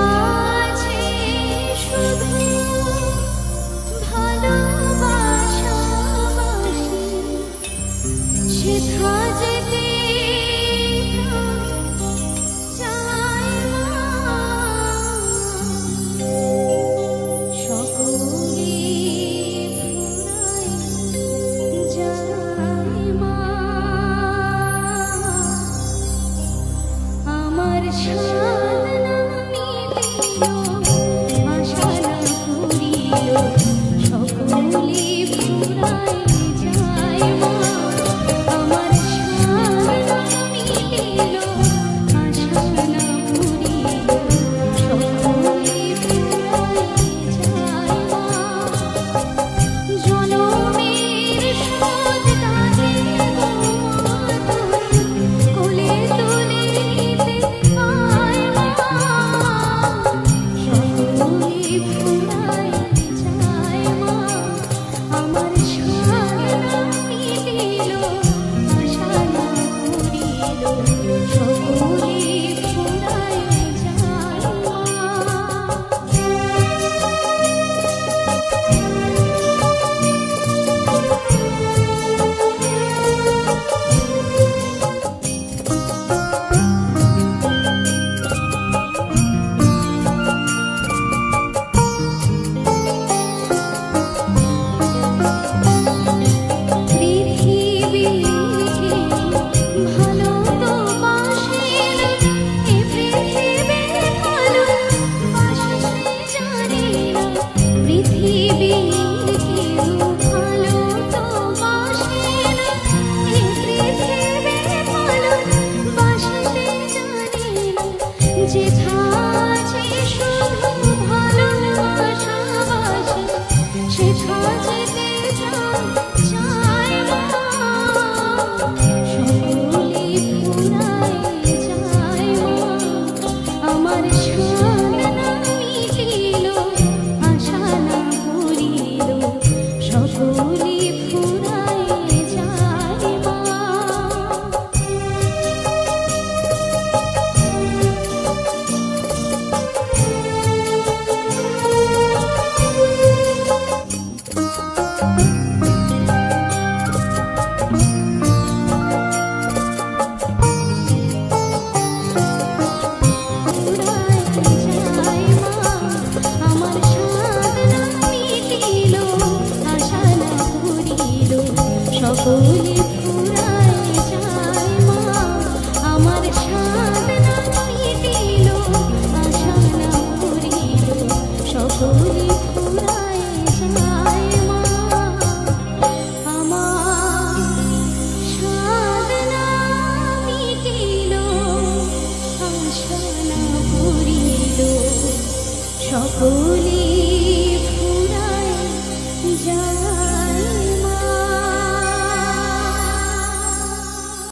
আছে শুধু ভালোবাসাবাসি, সেথা যেতে চায় না সকলে ফুরায় যায় মা। আমার সাধনা মিলিল, আশা না করিল, সকলে ফুরায় যায় মা। আমার সাধনা মিলিল, আশা না করিল, সকলে ফুরায় যায় মা। জনমের শোধ দানে গো মা, কোলে তুলে নিতে আয় মা। সকলে ফুরায় যায় মা। আমার সাধনা মিলিল, আশা না করিল, সকলে ফুরায় যায় মা। পৃথিবীকে ভালো তো বাসিল, এ পৃথিবী ভালো বাসে জানি না। পৃথিবীকে ভালো তো বাসিল, এ পৃথিবী ভালো বাসে জানি না। যেথা আছে শুধু ভালোবাসাবাসি, সেথা যেতে চায় মা। সকলে ফুরায় যায় মা। আমার সাধনা মিলিল, আশা না করিল, সকলে ফুরায় যায় মা। আমার সাধনা মিলিল, আশা না করিল, সকলে ফুরায় যায় মা। আমার সাধনা মিলিল, আশা না করিল, সকলে ফুরায় যায় মা। আমার সাধনা মিলিল, আশা না করিল, সকলে ফুরায় যায়।